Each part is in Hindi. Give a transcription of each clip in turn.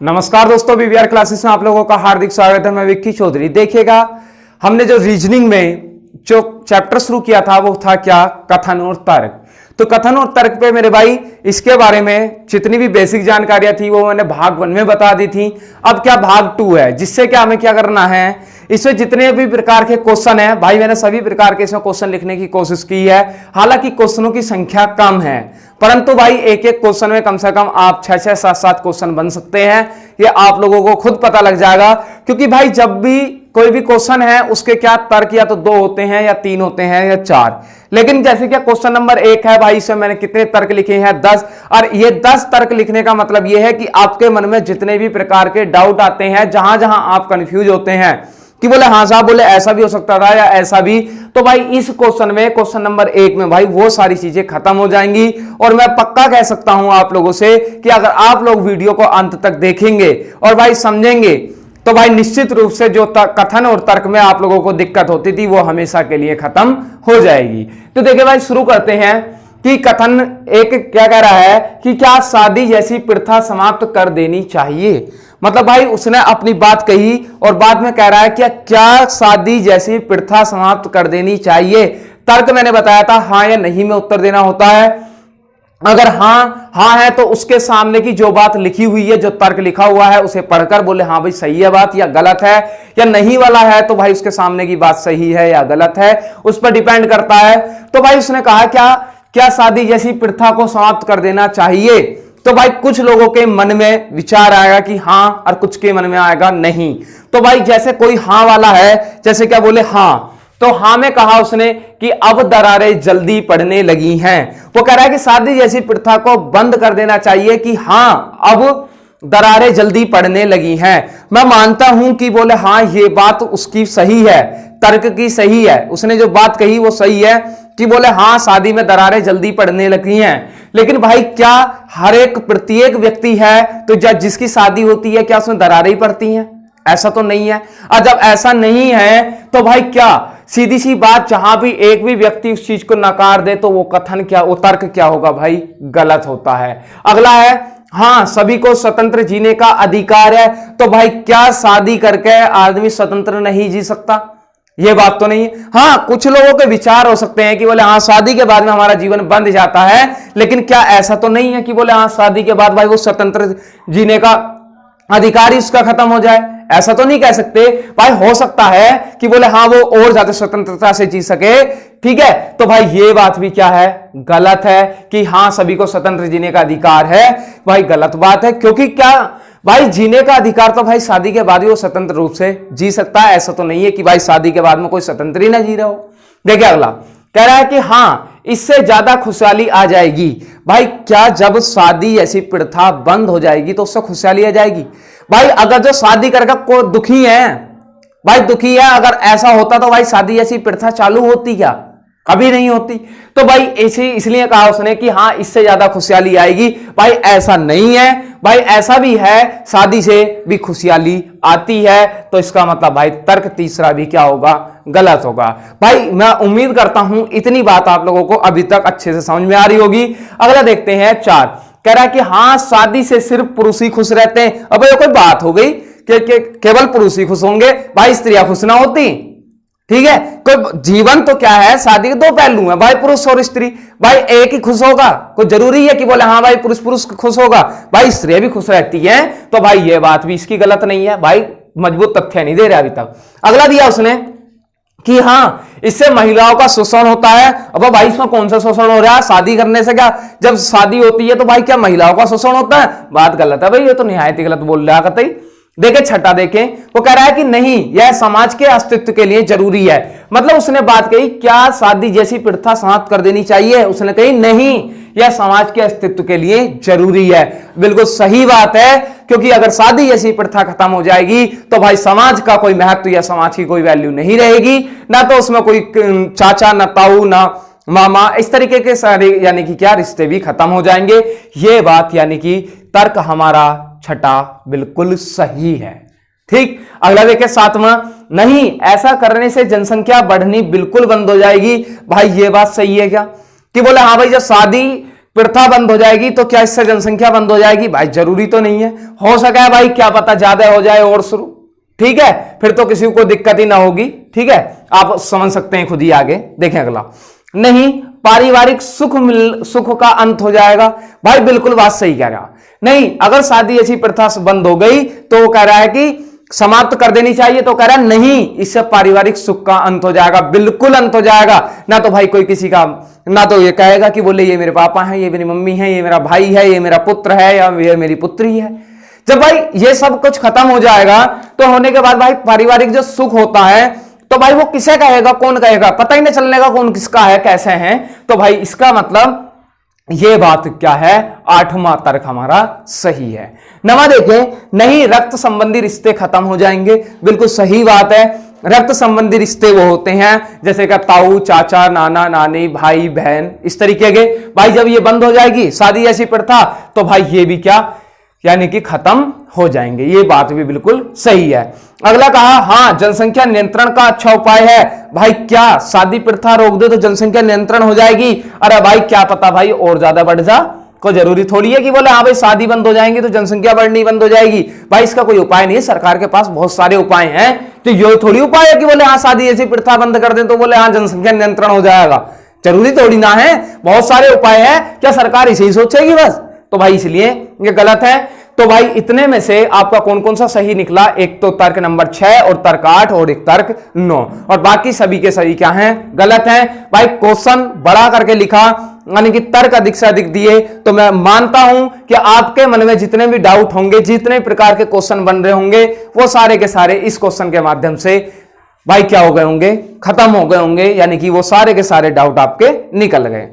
नमस्कार दोस्तों, बीवीआर क्लासेस में आप लोगों का हार्दिक स्वागत है। मैं विक्की चौधरी। देखिएगा, हमने जो रीजनिंग में जो चैप्टर शुरू किया था वो था क्या, कथन और तर्क। तो कथन और तर्क पे मेरे भाई इसके बारे में जितनी भी बेसिक जानकारियां थी वो मैंने भाग 1 में बता दी थी। अब क्या भाग 2 है, जिससे क्या हमें क्या करना है, इसमें जितने भी प्रकार के क्वेश्चन है भाई मैंने सभी प्रकार के इसमें क्वेश्चन लिखने की कोशिश की है। हालांकि क्वेश्चनों की संख्या कम है, परंतु भाई एक एक क्वेश्चन में कम से कम आप 6-6, 7-7 क्वेश्चन बन सकते हैं। ये आप लोगों को खुद पता लग जाएगा, क्योंकि भाई जब भी कोई भी क्वेश्चन है उसके क्या तर्क या तो 2 होते हैं या 3 होते हैं या 4। लेकिन जैसे क्या क्वेश्चन नंबर 1 है भाई, इसमें मैंने कितने तर्क लिखे हैं, 10। और ये 10 तर्क लिखने का मतलब ये है कि आपके मन में जितने भी प्रकार के डाउट आते हैं, जहां जहां आप कंफ्यूज होते हैं कि बोले हाँ साहब, बोले ऐसा भी हो सकता था या ऐसा भी, तो भाई इस क्वेश्चन में, क्वेश्चन नंबर 1 में भाई वो सारी चीजें खत्म हो जाएंगी। और मैं पक्का कह सकता हूं आप लोगों से कि अगर आप लोग वीडियो को अंत तक देखेंगे और भाई समझेंगे तो भाई निश्चित रूप से जो कथन और तर्क में आप लोगों को दिक्कत होती थी वो हमेशा के लिए खत्म हो जाएगी। तो देखिए भाई, शुरू करते हैं कि कथन एक क्या कह रहा है कि क्या शादी जैसी प्रथा समाप्त कर देनी चाहिए। मतलब भाई उसने अपनी बात कही और बाद में कह रहा है कि क्या शादी जैसी प्रथा समाप्त कर देनी चाहिए। तर्क मैंने बताया था हाँ या नहीं में उत्तर देना होता है। अगर हाँ है तो उसके सामने की जो बात लिखी हुई है, जो तर्क लिखा हुआ है, उसे पढ़कर बोले हाँ भाई सही है बात या गलत है। या नहीं वाला है तो भाई उसके सामने की बात सही है या गलत है, उस पर डिपेंड करता है। तो भाई उसने कहा क्या शादी जैसी प्रथा को समाप्त कर देना चाहिए। तो भाई कुछ लोगों के मन में विचार आएगा कि हाँ, और कुछ के मन में आएगा नहीं। तो भाई जैसे कोई हाँ वाला है, जैसे क्या बोले हाँ, तो हाँ में कहा उसने कि अब दरारें जल्दी पड़ने लगी हैं। वो कह रहा है कि शादी जैसी प्रथा को बंद कर देना चाहिए कि हाँ अब दरारें जल्दी पड़ने लगी हैं। मैं मानता हूं कि बोले हाँ ये बात उसकी सही है, तर्क की सही है, उसने जो बात कही वो सही है कि बोले हाँ शादी में दरारें जल्दी पड़ने लगी हैं। लेकिन भाई क्या हर एक प्रत्येक व्यक्ति है तो जब जिसकी शादी होती है क्या उसमें दरारें ही पड़ती हैं? ऐसा तो नहीं है। और जब ऐसा नहीं है तो भाई क्या सीधी सी बात, जहां भी एक भी व्यक्ति उस चीज को नकार दे तो वो कथन क्या, वो तर्क क्या होगा भाई, गलत होता है। अगला है हाँ सभी को स्वतंत्र जीने का अधिकार है। तो भाई क्या शादी करके आदमी स्वतंत्र नहीं जी सकता? ये बात तो नहीं है। हाँ कुछ लोगों के विचार हो सकते हैं कि बोले हाँ शादी के बाद में हमारा जीवन बंद जाता है, लेकिन क्या ऐसा तो नहीं है कि बोले हाँ शादी के बाद भाई वो स्वतंत्र जीने का अधिकार ही उसका खत्म हो जाए। ऐसा तो नहीं कह सकते भाई। हो सकता है कि बोले हाँ वो और ज्यादा स्वतंत्रता से जी सके, ठीक है। तो भाई ये बात भी क्या है, गलत है कि हाँ सभी को स्वतंत्र जीने का अधिकार है। भाई गलत बात है, क्योंकि क्या भाई जीने का अधिकार तो भाई शादी के बाद ही वो स्वतंत्र रूप से जी सकता है। ऐसा तो नहीं है कि भाई शादी के बाद में कोई स्वतंत्र ही ना जी रहा हो। देखिए अगला कह रहा है कि हाँ इससे ज्यादा खुशहाली आ जाएगी। भाई क्या जब शादी ऐसी प्रथा बंद हो जाएगी तो उससे खुशहाली आ जाएगी? भाई अगर जो शादी करके को दुखी है, भाई दुखी है, अगर ऐसा होता तो भाई शादी ऐसी प्रथा चालू होती क्या? कभी नहीं होती। तो भाई ऐसे इसलिए कहा उसने कि हाँ इससे ज्यादा खुशहाली आएगी। भाई ऐसा नहीं है, भाई ऐसा भी है, शादी से भी खुशहाली आती है। तो इसका मतलब भाई तर्क तीसरा भी क्या होगा, गलत होगा। भाई मैं उम्मीद करता हूं इतनी बात आप लोगों को अभी तक अच्छे से समझ में आ रही होगी। अगला देखते हैं 4। कह रहा है कि हाँ शादी से सिर्फ पुरुष ही खुश रहते हैं। अब ये कोई बात हो गई कि केवल पुरुष ही खुश होंगे? भाई स्त्रियां खुश ना होती? ठीक है, कोई जीवन तो क्या है, शादी के 2 पहलू हैं भाई, पुरुष और स्त्री। भाई एक ही खुश होगा? कोई जरूरी है कि बोले हाँ भाई पुरुष खुश होगा? भाई स्त्रियां भी खुश रहती हैं। तो भाई ये बात भी इसकी गलत नहीं है। भाई मजबूत तथ्य नहीं दे रहा अभी तक। अगला दिया उसने कि हाँ इससे महिलाओं का शोषण होता है। अब भाई इसमें कौन सा शोषण हो रहा है? शादी करने से क्या, जब शादी होती है तो भाई क्या महिलाओं का शोषण होता है? बात गलत है भाई, ये तो निहायत ही गलत बोल रहा कतई। देखे 6 देखें, वो कह रहा है कि नहीं यह समाज के अस्तित्व के लिए जरूरी है। मतलब उसने बात कही क्या शादी जैसी प्रथा समाप्त कर देनी चाहिए? उसने कही नहीं, यह समाज के अस्तित्व के लिए जरूरी है। बिल्कुल सही बात है, क्योंकि अगर शादी जैसी प्रथा खत्म हो जाएगी तो भाई समाज का कोई महत्व या समाज की कोई वैल्यू नहीं रहेगी। ना तो उसमें कोई चाचा, ना ताऊ, ना मामा, इस तरीके के सारे यानी कि क्या रिश्ते भी खत्म हो जाएंगे। ये बात यानी कि तर्क हमारा 6 बिल्कुल सही है। ठीक, अगला देखिए 7वां, नहीं ऐसा करने से जनसंख्या बढ़नी बिल्कुल बंद हो जाएगी। भाई ये बात सही है क्या? कि बोले हाँ भाई जब शादी प्रथा बंद हो जाएगी तो क्या इससे जनसंख्या बंद हो जाएगी? भाई जरूरी तो नहीं है, हो सका है भाई, क्या पता ज्यादा हो जाए और शुरू, ठीक है, फिर तो किसी को दिक्कत ही ना होगी, ठीक है, आप समझ सकते हैं खुद ही। आगे देखें अगला, नहीं पारिवारिक सुख का अंत हो जाएगा। भाई बिल्कुल बात सही कह रहा, नहीं अगर शादी ऐसी प्रथा बंद हो गई तो वो कह रहा है कि समाप्त कर देनी चाहिए, तो कह रहा है नहीं, इससे पारिवारिक सुख का अंत हो जाएगा, बिल्कुल अंत हो जाएगा। ना तो भाई कोई किसी का, ना तो ये कहेगा कि बोले ये मेरे पापा हैं, ये मेरी मम्मी है, ये मेरा भाई है, ये मेरा पुत्र है, या ये मेरी पुत्री है। जब भाई ये सब कुछ खत्म हो जाएगा तो होने के बाद भाई पारिवारिक जो सुख होता है तो भाई वो किसे कहेगा, कौन कहेगा, पता ही नहीं चलने का कौन किसका है, कैसे हैं। तो भाई इसका मतलब ये बात क्या है, 8वां तर्क हमारा सही है। 9वां देखें, नहीं रक्त संबंधी रिश्ते खत्म हो जाएंगे। बिल्कुल सही बात है, रक्त संबंधी रिश्ते वो होते हैं जैसे कि ताऊ चाचा नाना नानी भाई बहन इस तरीके के। भाई जब ये बंद हो जाएगी शादी ऐसी प्रथा तो भाई ये भी क्या यानी कि खत्म हो जाएंगे। ये बात भी बिल्कुल सही है। अगला कहा, हाँ जनसंख्या नियंत्रण का अच्छा उपाय है। भाई क्या शादी प्रथा रोक दे तो जनसंख्या नियंत्रण हो जाएगी? अरे भाई क्या पता भाई और ज्यादा बढ़ जा, को जरूरी थोड़ी है कि बोले हाँ भाई शादी बंद हो जाएंगी तो जनसंख्या बढ़नी बंद हो जाएगी। भाई इसका कोई उपाय नहीं है, सरकार के पास बहुत सारे उपाय हैं। तो ये थोड़ी उपाय है कि बोले हाँ शादी ऐसी प्रथा बंद कर दे तो बोले हाँ जनसंख्या नियंत्रण हो जाएगा, जरूरी थोड़ी ना है, बहुत सारे उपाय है। क्या सरकार इसे ही सोचेगी बस? तो भाई इसलिए ये गलत है। तो भाई इतने में से आपका कौन कौन सा सही निकला? एक तो तर्क नंबर 6 और तर्क 8 और एक तर्क 9, और बाकी सभी के सभी क्या हैं? गलत हैं। भाई क्वेश्चन बड़ा करके लिखा यानी कि तर्क अधिक से अधिक दिए, तो मैं मानता हूं कि आपके मन में जितने भी डाउट होंगे, जितने प्रकार के क्वेश्चन बन रहे होंगे, वो सारे के सारे इस क्वेश्चन के माध्यम से भाई क्या हो गए होंगे? खत्म हो गए होंगे, यानी कि वो सारे के सारे डाउट आपके निकल गए।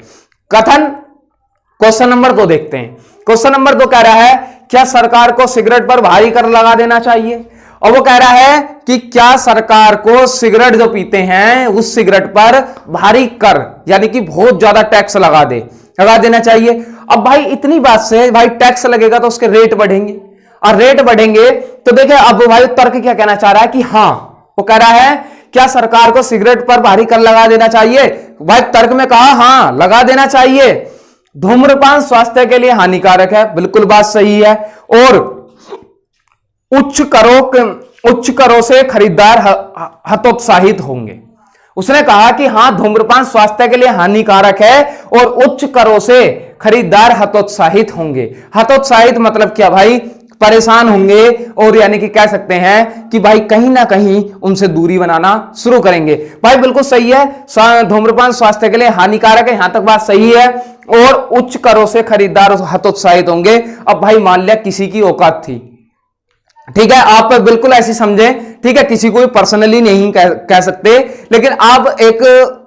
कथन क्वेश्चन नंबर 2 देखते हैं। क्वेश्चन नंबर 2 कह रहा है, क्या सरकार को सिगरेट पर भारी कर लगा देना चाहिए? और वो कह रहा है कि क्या सरकार को सिगरेट जो पीते हैं उस सिगरेट पर भारी कर यानी कि बहुत ज्यादा टैक्स लगा देना चाहिए। अब भाई इतनी बात से भाई टैक्स लगेगा तो उसके रेट बढ़ेंगे, और रेट बढ़ेंगे तो देखिए अब भाई तर्क क्या कहना चाह रहा है कि हाँ, वो कह रहा है क्या सरकार को सिगरेट पर भारी कर लगा देना चाहिए? भाई तर्क में कहा हाँ लगा देना चाहिए। धूम्रपान स्वास्थ्य के लिए हानिकारक है, बिल्कुल बात सही है। और उच्च करों से खरीदार हतोत्साहित होंगे। उसने कहा कि हाँ धूम्रपान स्वास्थ्य के लिए हानिकारक है और उच्च करों से खरीदार हतोत्साहित होंगे। हतोत्साहित मतलब क्या भाई? परेशान होंगे, और यानी कि कह सकते हैं कि भाई कहीं ना कहीं उनसे दूरी बनाना शुरू करेंगे। भाई बिल्कुल सही है, धूम्रपान स्वास्थ्य के लिए हानिकारक है, यहां तक बात सही है। और उच्च करों से खरीदार हतोत्साहित होंगे। अब भाई मान लिया किसी की औकात थी, ठीक है, आप बिल्कुल ऐसी समझे, ठीक है, किसी को भी पर्सनली नहीं कह सकते, लेकिन आप एक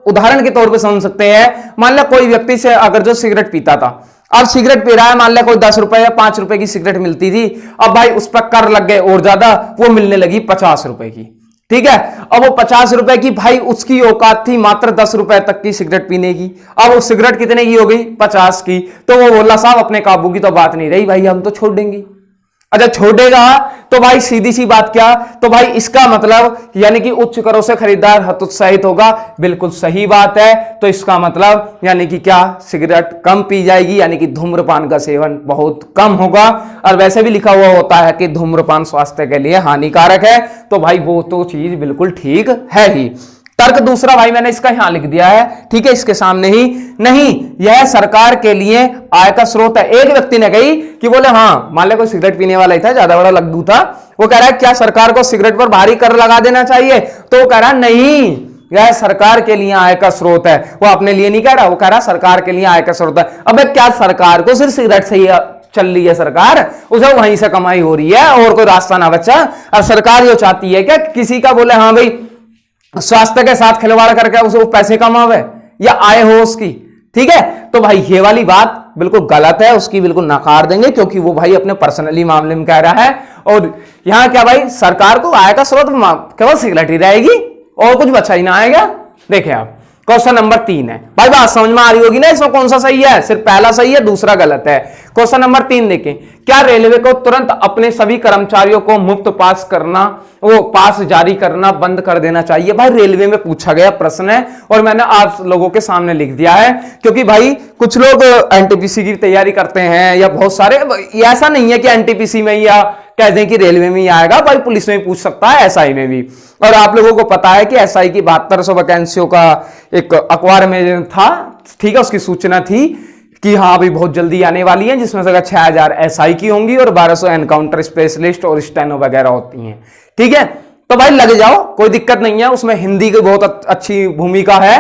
उदाहरण के तौर पे समझ सकते हैं। मान लिया कोई व्यक्ति से अगर जो सिगरेट पीता था, अब सिगरेट पी रहा है, मान लिया कोई 10 रुपए या 5 रुपए की सिगरेट मिलती थी, अब भाई उस पर कर लग गए और ज्यादा, वो मिलने लगी 50 रुपए की, ठीक है। अब वो 50 रुपए की, भाई उसकी औकात थी मात्र 10 रुपए तक की सिगरेट पीने की, अब वो सिगरेट कितने की हो गई? 50 की। तो वो बोला साहब अपने काबू की तो बात नहीं रही भाई, हम तो छोड़ देंगे। अच्छा छोड़ेगा तो भाई सीधी सी बात क्या? तो भाई इसका मतलब यानी कि उच्च करों से खरीदार हतोत्साहित होगा, बिल्कुल सही बात है। तो इसका मतलब यानी कि क्या? सिगरेट कम पी जाएगी, यानी कि धूम्रपान का सेवन बहुत कम होगा। और वैसे भी लिखा हुआ होता है कि धूम्रपान स्वास्थ्य के लिए हानिकारक है, तो भाई वो तो चीज बिल्कुल ठीक है ही। तर्क दूसरा भाई मैंने इसका यहां लिख दिया है, ठीक है, इसके सामने ही। नहीं यह सरकार के लिए आय का स्रोत है। एक व्यक्ति ने कही कि बोले हाँ मान ले कोई सिगरेट पीने वाला ही था, ज्यादा बड़ा लड्डू था, वो कह रहा है क्या सरकार को सिगरेट पर भारी कर लगा देना चाहिए? तो वो कह रहा है नहीं, यह सरकार के लिए आय का स्रोत है। वो अपने लिए नहीं कह रहा, वो कह रहा सरकार के लिए आय का स्रोत है। अब क्या सरकार को सिर्फ सिगरेट से ही चल रही है? सरकार उसे वहीं से कमाई हो रही है और कोई रास्ता ना बचा। और सरकार ये चाहती है क्या किसी का बोले हाँ भाई स्वास्थ्य के साथ खिलवाड़ करके उसे वो पैसे कमावे या आय हो उसकी, ठीक है। तो भाई ये वाली बात बिल्कुल गलत है, उसकी बिल्कुल नकार देंगे, क्योंकि वो भाई अपने पर्सनली मामले में कह रहा है। और यहां क्या भाई सरकार को आय का स्रोत केवल सिगरेट ही रहेगी और कुछ बचा ही ना आएगा। देखिए आप क्वेश्चन नंबर 3 है भाई, बात समझ में आ रही होगी ना, इसमें कौन सा सही है, सिर्फ पहला सही है, दूसरा गलत है। क्वेश्चन नंबर 3 देखें, क्या रेलवे को तुरंत अपने सभी कर्मचारियों को मुफ्त पास जारी करना बंद कर देना चाहिए? भाई रेलवे में पूछा गया प्रश्न है और मैंने आप लोगों के सामने लिख दिया है, क्योंकि भाई कुछ लोग एनटीपीसी की तैयारी करते हैं या बहुत सारे, ऐसा नहीं है कि एनटीपीसी में या कह दें कि रेलवे में ही आएगा, भाई पुलिस में भी पूछ सकता है, एसआई में भी। और आप लोगों को पता है कि एसआई की 7200 वैकेंसियों का एक अखबार में था, ठीक है, उसकी सूचना थी कि हाँ अभी बहुत जल्दी आने वाली है, जिसमें से 6000 एसआई की होंगी और 1200 एनकाउंटर स्पेशलिस्ट और स्टेनो वगैरह होती हैं, ठीक है। तो भाई लग जाओ, कोई दिक्कत नहीं है, उसमें हिंदी की बहुत अच्छी भूमिका है।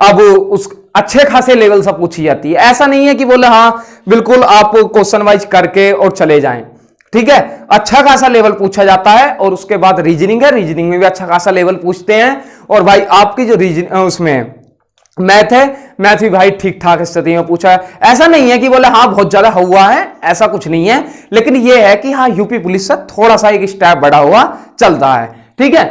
अब उस अच्छे खासे लेवल से पूछी जाती है, ऐसा नहीं है कि बोले हाँ बिल्कुल आप क्वेश्चन वाइज करके और चले जाएं, ठीक है। अच्छा खासा लेवल पूछा जाता है और उसके बाद रीजनिंग है, रीजनिंग में भी अच्छा खासा लेवल पूछते हैं। और भाई आपकी जो उसमें मैथ है, मैथ भी भाई ठीक ठाक स्थिति में पूछा है। ऐसा नहीं है कि बोले हाँ बहुत ज्यादा हुआ है, ऐसा कुछ नहीं है, लेकिन यह है कि हाँ यूपी पुलिस से थोड़ा सा एक स्टेप बढ़ा हुआ चलता है, ठीक है।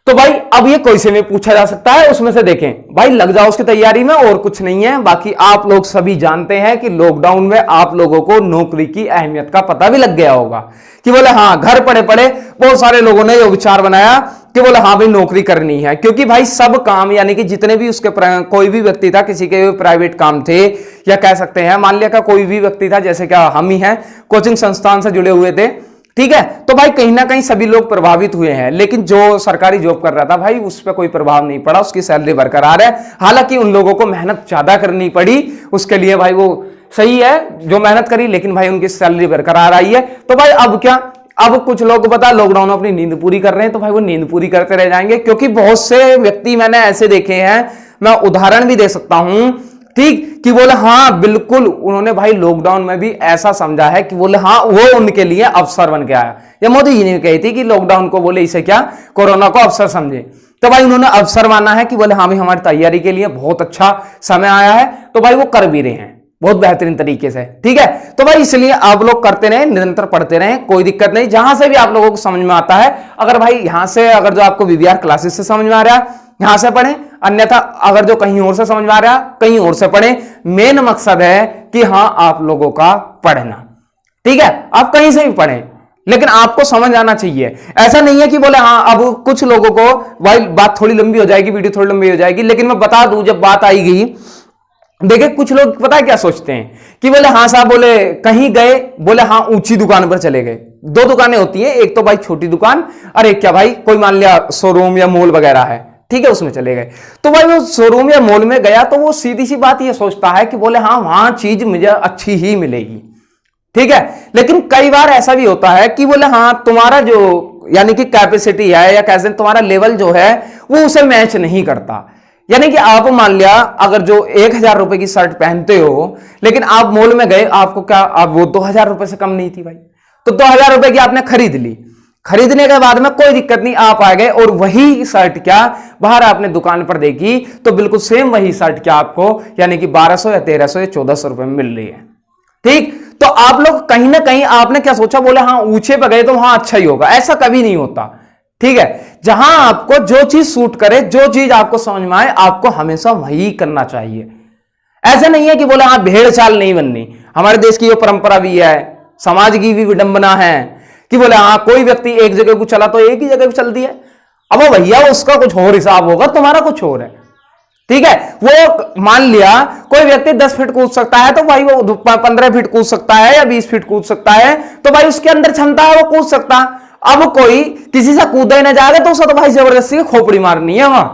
तो भाई अब ये कोई से में पूछा जा सकता है, उसमें से देखें भाई लग जाओ उसकी तैयारी में, और कुछ नहीं है। बाकी आप लोग सभी जानते हैं कि लॉकडाउन में आप लोगों को नौकरी की अहमियत का पता भी लग गया होगा कि बोले हाँ घर पड़े पड़े बहुत सारे लोगों ने ये विचार बनाया कि बोले हाँ भाई नौकरी करनी है, क्योंकि भाई सब काम यानी कि जितने भी उसके कोई भी व्यक्ति था, किसी के प्राइवेट काम थे या कह सकते हैं मान लिया का कोई भी व्यक्ति था, जैसे क्या हम ही हैं, कोचिंग संस्थान से जुड़े हुए थे, ठीक है। तो भाई कहीं ना कहीं सभी लोग प्रभावित हुए हैं, लेकिन जो सरकारी जॉब कर रहा था भाई उस पर कोई प्रभाव नहीं पड़ा, उसकी सैलरी बरकरार है। हालांकि उन लोगों को मेहनत ज्यादा करनी पड़ी, उसके लिए भाई वो सही है जो मेहनत करी, लेकिन भाई उनकी सैलरी बरकरार आई है। तो भाई अब क्या, अब कुछ लोग पता लॉकडाउन में अपनी नींद पूरी कर रहे हैं, तो भाई वो नींद पूरी करते रह जाएंगे, क्योंकि बहुत से व्यक्ति मैंने ऐसे देखे हैं, मैं उदाहरण भी दे सकता हूं, ठीक, कि बोले हाँ बिल्कुल उन्होंने भाई लॉकडाउन में भी ऐसा समझा है कि बोले हाँ वो उनके लिए अवसर बन गया है। या मोदी जी ने कही थी कि लॉकडाउन को बोले इसे क्या, कोरोना को अवसर समझे, तो भाई उन्होंने अवसर माना है कि बोले हाँ भाई हमारी तैयारी के लिए बहुत अच्छा समय आया है, तो भाई वो कर भी रहे हैं बहुत बेहतरीन तरीके से, ठीक है। तो भाई इसलिए आप लोग करते रहे, निरंतर पढ़ते रहे, कोई दिक्कत नहीं, जहां से भी आप लोगों को समझ में आता है, अगर भाई यहां से अगर जो आपको वीवीआर क्लासेस से समझ में आ रहा है यहां से पढ़ें, अन्यथा अगर जो कहीं और से समझ में आ रहा है कहीं और से पढ़ें। मेन मकसद है कि हाँ आप लोगों का पढ़ना, ठीक है, आप कहीं से भी पढ़ें, लेकिन आपको समझ आना चाहिए। ऐसा नहीं है कि बोले हाँ अब कुछ लोगों को भाई बात थोड़ी लंबी हो जाएगी, वीडियो थोड़ी लंबी हो जाएगी, लेकिन मैं बता दूं जब बात आई गई, देखिए कुछ लोग पता है क्या सोचते हैं कि बोले हाँ साहब बोले कहीं गए, बोले हाँ ऊंची दुकान पर चले गए। दो दुकानें होती हैं, एक तो भाई छोटी दुकान, और एक क्या भाई कोई मान लिया शोरूम या मॉल वगैरह है, ठीक है, उसमें चले गए। तो भाई वो शोरूम या मॉल में गया तो वो सीधी सी बात ये सोचता है कि बोले हाँ वहां चीज मुझे अच्छी ही मिलेगी, ठीक है। लेकिन कई बार ऐसा भी होता है कि बोले हाँ तुम्हारा जो यानी कि कैपेसिटी है या कैसे तुम्हारा लेवल जो है वो उसे मैच नहीं करता। यानी कि आप मान लिया अगर जो 1000 रुपए की शर्ट पहनते हो, लेकिन आप मॉल में गए, आपको क्या आप वो 2000 रुपए से कम नहीं थी भाई, तो 2000 रुपए की आपने खरीद ली, खरीदने के बाद में कोई दिक्कत नहीं, आप आ गए और वही शर्ट क्या बाहर आपने दुकान पर देखी तो बिल्कुल सेम वही शर्ट क्या आपको यानी कि 1200 या 1300 या 1400 रुपए में मिल रही है, ठीक। तो आप लोग कहीं ना कहीं आपने क्या सोचा, बोले हाँ ऊंचे पर गए तो वहां अच्छा ही होगा, ऐसा कभी नहीं होता, ठीक है। जहां आपको जो चीज सूट करे, जो चीज आपको समझ में आए, आपको हमेशा वही करना चाहिए। ऐसा नहीं है कि बोले हाँ भेड़ चाल नहीं बननी, हमारे देश की ये परंपरा भी है, समाज की भी विडंबना है कि बोले हाँ कोई व्यक्ति एक जगह को चला तो एक ही जगह को चल दिया, अब वो भैया उसका कुछ और हिसाब होगा, तुम्हारा कुछ और है, ठीक है। वो मान लिया कोई व्यक्ति 10 फीट कूद सकता है तो भाई वो 15 फीट कूद सकता है या 20 फीट कूद सकता है, तो भाई उसके अंदर क्षमता है वो कूद सकता। अब कोई किसी से कूदा ही ना जाएगा तो उसे तो भाई जबरदस्ती खोपड़ी मारनी है वहां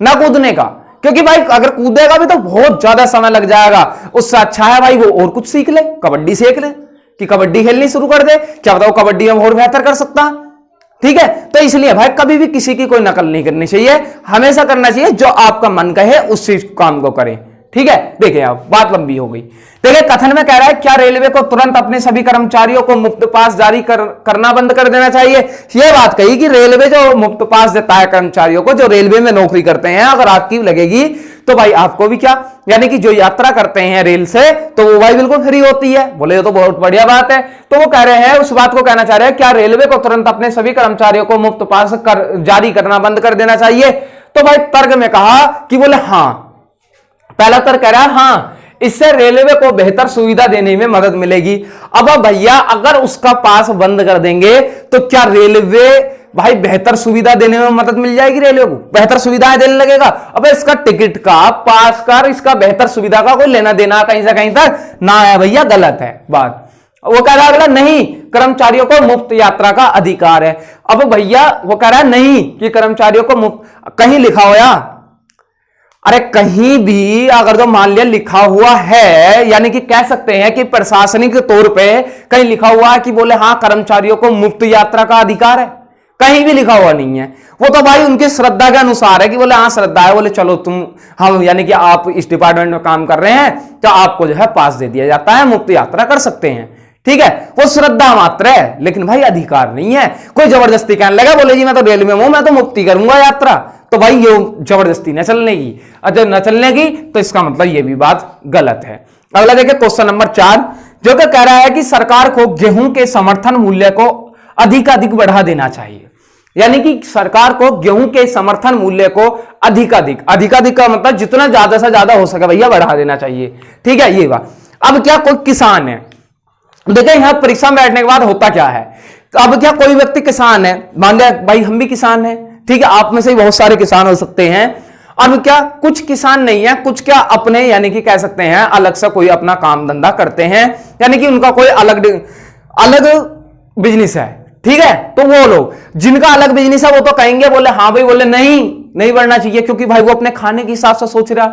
ना कूदने का, क्योंकि भाई अगर कूदेगा भी तो बहुत ज्यादा समय लग जाएगा। उससे अच्छा है भाई वो और कुछ सीख ले, कबड्डी सीख ले कि कबड्डी खेलनी शुरू कर दे, क्या बताओ कबड्डी में और बेहतर कर सकता, ठीक है। तो इसलिए भाई कभी भी किसी की कोई नकल नहीं करनी चाहिए, हमेशा करना चाहिए जो आपका मन कहे उस चीज काम को करें, ठीक है। देखिए अब बात लंबी हो गई। देखिए कथन में कह रहा है क्या रेलवे को तुरंत अपने सभी कर्मचारियों को मुफ्त पास जारी करना बंद कर देना चाहिए। यह बात कही कि रेलवे जो मुफ्त पास देता है कर्मचारियों को जो रेलवे में नौकरी करते हैं, अगर आपकी लगेगी तो भाई आपको भी क्या यानी कि जो यात्रा करते हैं रेल से तो वो भाई बिल्कुल फ्री होती है। बोले ये तो बहुत बढ़िया बात है। तो वो कह रहे हैं उस बात को कहना चाह रहे हैं क्या रेलवे को तुरंत अपने सभी कर्मचारियों को मुफ्त पास जारी करना बंद कर देना चाहिए। तो भाई तर्क में कहा कि बोले हाँ पहला तर्क कह रहा है हाँ, इससे रेलवे को बेहतर सुविधा देने में मदद मिलेगी। अब भैया अगर उसका पास बंद कर देंगे तो क्या रेलवे भाई बेहतर सुविधा देने में मदद मिल जाएगी? रेलवे को बेहतर सुविधाएं देने लगेगा? अब इसका टिकट का, पास का, इसका बेहतर सुविधा का कोई लेना देना कहीं से कहीं तक ना है भैया, गलत है बात। वो कह रहा है अगला नहीं, कर्मचारियों को मुफ्त यात्रा का अधिकार है। अब भैया वो कह रहा है नहीं कि कर्मचारियों को मुफ्त, कहीं लिखा हो या? अरे कहीं भी अगर तो मान लिया लिखा हुआ है, यानी कि कह सकते हैं कि प्रशासनिक तौर पे कहीं लिखा हुआ है कि बोले हाँ कर्मचारियों को मुफ्त यात्रा का अधिकार है, कहीं भी लिखा हुआ नहीं है। वो तो भाई उनकी श्रद्धा के अनुसार है कि बोले हाँ श्रद्धा है, बोले चलो तुम हम यानी कि आप इस डिपार्टमेंट में काम कर रहे हैं तो आपको जो है पास दे दिया जाता है, मुफ्त यात्रा कर सकते हैं, ठीक है। वो श्रद्धा मात्र है, लेकिन भाई अधिकार नहीं है। कोई जबरदस्ती कहने लगा बोले जी मैं तो रेलवे में हूं, मैं तो मुफ्ती करूंगा यात्रा, तो भाई ये जबरदस्ती न चलने की, अगर न चलने की तो इसका मतलब ये भी बात गलत है। अगला देखिए क्वेश्चन नंबर 4, जो कि कह रहा है कि सरकार को गेहूं के समर्थन मूल्य को अधिकाधिक बढ़ा देना चाहिए। यानी कि सरकार को गेहूं के समर्थन मूल्य को अधिकाधिक का मतलब जितना ज्यादा से ज्यादा हो सके भैया बढ़ा देना चाहिए, ठीक है ये बात। अब क्या कोई किसान है, देखिए यहां परीक्षा में बैठने के बाद होता क्या है, तो अब क्या कोई व्यक्ति किसान है, मान लिया भाई हम भी किसान हैं, ठीक है, आप में से बहुत सारे किसान हो सकते हैं। अब क्या कुछ किसान नहीं है, कुछ क्या अपने यानी कि कह सकते हैं अलग से कोई अपना काम धंधा करते हैं, यानी कि उनका कोई अलग बिजनेस है, ठीक है। तो वो लोग जिनका अलग बिजनेस है वो तो कहेंगे बोले हाँ भाई, बोले नहीं बढ़ना चाहिए, क्योंकि भाई वो अपने खाने के हिसाब से सोच रहा,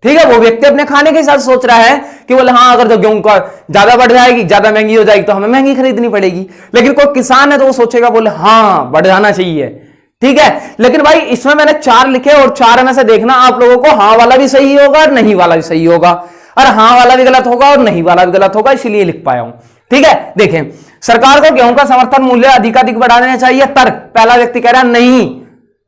ठीक है। वो व्यक्ति अपने खाने के हिसाब से सोच रहा है कि बोले हाँ अगर तो गेहूं का ज्यादा बढ़ जाएगी, ज्यादा महंगी हो जाएगी तो हमें महंगी खरीदनी पड़ेगी। लेकिन कोई किसान है तो वो सोचेगा बोले हाँ बढ़ जाना चाहिए, ठीक है। लेकिन भाई इसमें मैंने 4 लिखे और 4 में से देखना आप लोगों को हाँ वाला भी सही होगा और नहीं वाला भी सही होगा, और हाँ वाला भी गलत होगा और नहीं वाला भी गलत होगा, इसीलिए लिख पाया हूं, ठीक है। देखें, सरकार को गेहूं का समर्थन मूल्य अधिकाधिक बढ़ा देना चाहिए। तर्क, पहला व्यक्ति कह रहा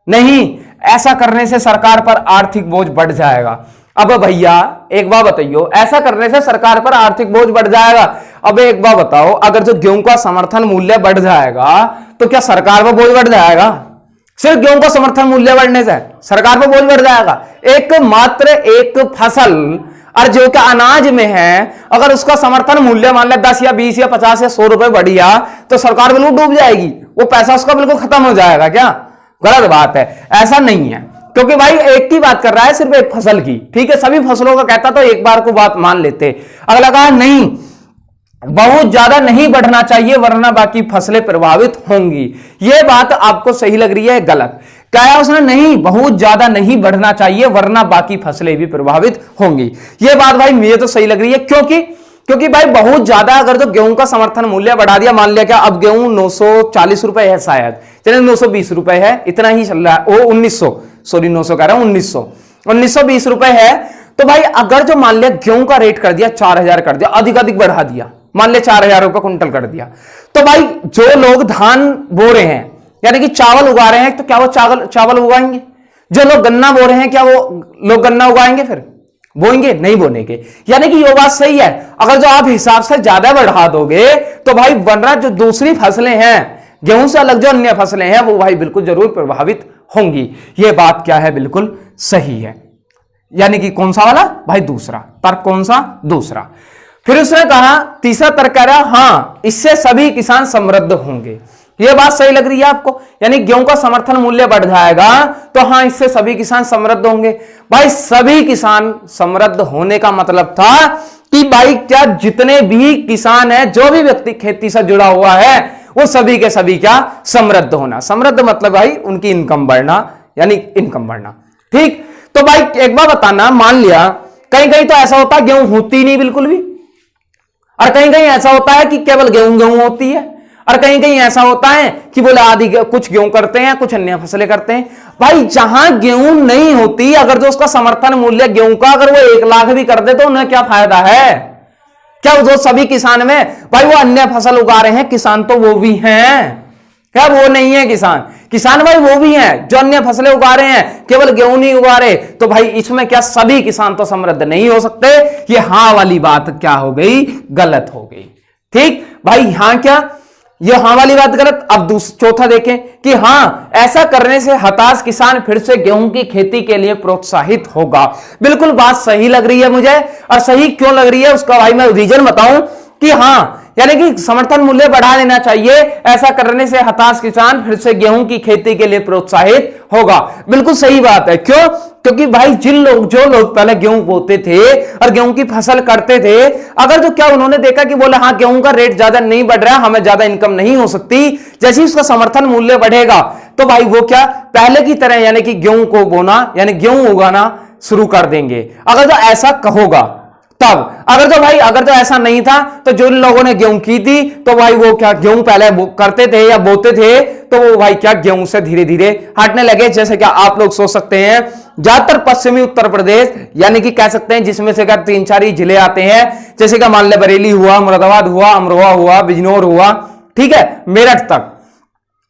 नहीं, ऐसा करने से सरकार पर आर्थिक बोझ बढ़ जाएगा। अब भैया एक बात बताइयो, ऐसा करने से सरकार पर आर्थिक बोझ बढ़ जाएगा। अब एक बात बताओ, अगर जो गेहूं का समर्थन मूल्य बढ़ जाएगा तो क्या सरकार पर बोझ बढ़ जाएगा? सिर्फ गेहूं का समर्थन मूल्य बढ़ने से सरकार पर बोझ बढ़ जाएगा? एक फसल और जो कि अनाज में है, अगर उसका समर्थन मूल्य मान ले 10 या 20 या 50 या 100 रुपए बढ़िया तो सरकार बिल्कुल डूब जाएगी, वो पैसा उसका बिल्कुल खत्म हो जाएगा क्या? गलत बात है, ऐसा नहीं है, क्योंकि भाई एक की बात कर रहा है, सिर्फ एक फसल की, ठीक है। सभी फसलों का कहता तो एक बार को बात मान लेते। अगला कहा नहीं, बहुत ज्यादा नहीं बढ़ना चाहिए वरना बाकी फसलें प्रभावित होंगी। यह बात आपको सही लग रही है? गलत। क्या उसने नहीं, बहुत ज्यादा नहीं बढ़ना चाहिए वरना बाकी फसलें भी प्रभावित होंगी। यह बात भाई मुझे तो सही लग रही है, क्योंकि भाई बहुत ज्यादा अगर तो गेहूं का समर्थन मूल्य बढ़ा दिया, मान लिया क्या अब गेहूं 940 रुपए है, शायद चलिए 920 रुपए है, इतना ही चल रहा है, वो 900 कह रहा हूं 1920 रुपए है। तो भाई अगर जो मान लिया गेहूं का रेट कर दिया 4000 कर दिया, अधिक बढ़ा दिया, मान लिया 4000 रुपए कुंटल कर दिया, तो भाई जो लोग धान बो रहे हैं यानी कि चावल उगा रहे हैं, तो क्या वो चावल उगाएंगे? जो लोग गन्ना बो रहे हैं क्या वो लोग गन्ना उगाएंगे? फिर बोएंगे? नहीं बोनेंगे। यानी कि ये बात सही है, अगर जो आप हिसाब से ज्यादा बढ़ा दोगे तो भाई बन रहा जो दूसरी फसलें हैं गेहूं से अलग जो अन्य फसलें हैं वो भाई बिल्कुल जरूर प्रभावित होंगी। ये बात क्या है? बिल्कुल सही है। यानी कि कौन सा वाला भाई? दूसरा तर्क। कौन सा? दूसरा। फिर उसने कहा तीसरा तर्क कह रहा हाँ, इससे सभी किसान समृद्ध होंगे। यह बात सही लग रही है आपको? यानी गेहूं का समर्थन मूल्य बढ़ जाएगा तो हाँ इससे सभी किसान समृद्ध होंगे। भाई सभी किसान समृद्ध होने का मतलब था कि भाई क्या जितने भी किसान हैं, जो भी व्यक्ति खेती से जुड़ा हुआ है, वो सभी के सभी क्या समृद्ध होना। समृद्ध मतलब भाई उनकी इनकम बढ़ना, यानी इनकम बढ़ना, ठीक। तो भाई एक बार बताना, मान लिया कहीं कहीं तो ऐसा होता है गेहूं होती नहीं बिल्कुल भी, और कहीं कहीं ऐसा होता है कि केवल गेहूं होती है, और कहीं कहीं ऐसा होता है कि बोले आदि कुछ गेहूं करते हैं, कुछ अन्य फसलें करते हैं। भाई जहां गेहूं नहीं होती, अगर जो उसका समर्थन मूल्य गेहूं का अगर वो 1 लाख भी कर दे तो उन्हें क्या फायदा है? क्या जो सभी किसान में भाई वो अन्य फसल उगा रहे हैं, किसान तो वो भी हैं क्या? वो नहीं है किसान भाई वो भी हैं जो अन्य फसलें उगा रहे हैं, केवल गेहूं नहीं उगा रहे। तो भाई इसमें क्या सभी किसान तो समृद्ध नहीं हो सकते? ये हाँ वाली बात क्या हो गई? गलत हो गई, ठीक। भाई यहां क्या, ये हाँ वाली बात गलत। अब चौथा देखें कि हाँ, ऐसा करने से हताश किसान फिर से गेहूं की खेती के लिए प्रोत्साहित होगा। बिल्कुल बात सही लग रही है मुझे, और सही क्यों लग रही है उसका भाई मैं रीजन बताऊं कि हाँ, यानी कि समर्थन मूल्य बढ़ा देना चाहिए, ऐसा करने से हताश किसान फिर से गेहूं की खेती के लिए प्रोत्साहित होगा। बिल्कुल सही बात है। क्यों? क्योंकि भाई जो लोग पहले गेहूं बोते थे और गेहूं की फसल करते थे, अगर तो क्या उन्होंने देखा कि बोले हाँ गेहूं का रेट ज्यादा नहीं बढ़ रहा, हमें ज्यादा इनकम नहीं हो सकती, जैसे ही उसका समर्थन मूल्य बढ़ेगा तो भाई वो क्या पहले की तरह यानी कि गेहूं को बोना यानी गेहूं उगाना शुरू कर देंगे। अगर तो ऐसा कहोगा तब, अगर तो ऐसा नहीं था तो जो लोगों ने गेहूं की थी तो भाई वो क्या गेहूं पहले करते थे या बोते थे तो वो भाई क्या गेहूं से धीरे धीरे हटने लगे। जैसे क्या आप लोग सोच सकते हैं ज्यादातर पश्चिमी उत्तर प्रदेश यानी कि कह सकते हैं जिसमें से क्या 3-4 ही जिले आते हैं, जैसे कि मान ले बरेली हुआ, मुरादाबाद हुआ, अमरोहा हुआ, बिजनौर हुआ, ठीक है, मेरठ तक,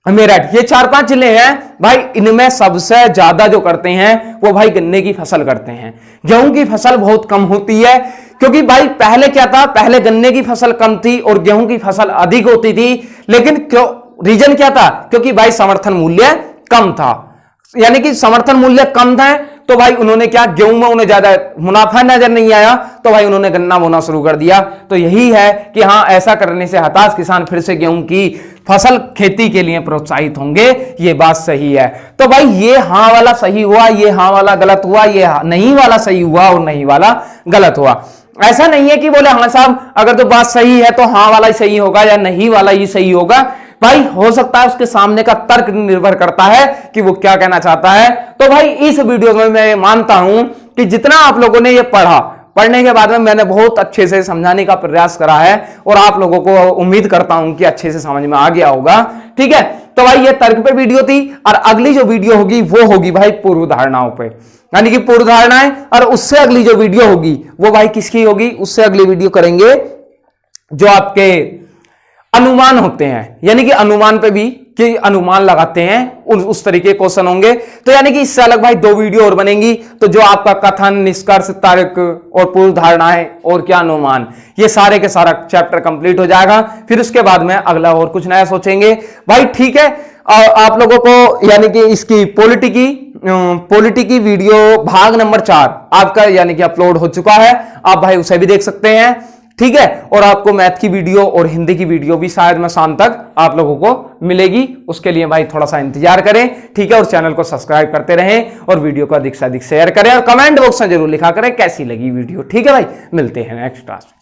मेरठ, ये 4-5 जिले हैं भाई। इनमें सबसे ज्यादा जो करते हैं वो भाई गन्ने की फसल करते हैं। गेहूं की फसल बहुत कम होती है, क्योंकि भाई पहले क्या था, पहले गन्ने की फसल कम थी और गेहूं की फसल अधिक होती थी। लेकिन क्यों, रीजन क्या था? क्योंकि भाई समर्थन मूल्य कम था, यानी कि समर्थन मूल्य कम था तो भाई उन्होंने क्या, गेहूं में उन्हें ज्यादा मुनाफा नजर नहीं आया तो भाई उन्होंने गन्ना बोना शुरू कर दिया। तो यही है कि हाँ, ऐसा करने से हताश किसान फिर से गेहूं की फसल खेती के लिए प्रोत्साहित होंगे। ये बात सही है। तो भाई ये हाँ वाला सही हुआ, ये हाँ वाला गलत हुआ, ये नहीं वाला सही हुआ और नहीं वाला गलत हुआ। ऐसा नहीं है कि बोले हाँ साहब अगर तो बात सही है तो हाँ वाला ही सही होगा या नहीं वाला ही सही होगा। भाई हो सकता है उसके सामने का तर्क निर्भर करता है कि वो क्या कहना चाहता है। तो भाई इस वीडियो में मैं मानता हूं कि जितना आप लोगों ने ये पढ़ने के बाद में मैंने बहुत अच्छे से समझाने का प्रयास करा है और आप लोगों को उम्मीद करता हूं कि अच्छे से समझ में आ गया होगा। ठीक है, तो भाई ये तर्क पे वीडियो थी और अगली जो वीडियो होगी वो होगी भाई पूर्व धारणाओं पे, यानी कि पूर्व धारणाएं। और उससे अगली जो वीडियो होगी वो भाई किसकी होगी? उससे अगली वीडियो करेंगे जो आपके अनुमान होते हैं, यानी कि अनुमान पे भी कि अनुमान लगाते हैं उस तरीके क्वेश्चन होंगे। तो यानी कि इससे अलग भाई 2 वीडियो और बनेंगी। तो जो आपका कथन, निष्कर्ष, तर्क और पूर्व धारणाएं और क्या अनुमान, ये सारे के सारा चैप्टर कंप्लीट हो जाएगा। फिर उसके बाद में अगला और कुछ नया सोचेंगे भाई। ठीक है, आप लोगों को यानी कि इसकी पॉलिटी की वीडियो भाग नंबर 4 आपका यानी कि अपलोड हो चुका है, आप भाई उसे भी देख सकते हैं। ठीक है, और आपको मैथ की वीडियो और हिंदी की वीडियो भी शायद मैं शाम तक आप लोगों को मिलेगी। उसके लिए भाई थोड़ा सा इंतजार करें। ठीक है, और चैनल को सब्सक्राइब करते रहें और वीडियो को अधिक से अधिक शेयर करें और कमेंट बॉक्स में जरूर लिखा करें कैसी लगी वीडियो। ठीक है भाई, मिलते हैं नेक्स्ट क्लास में।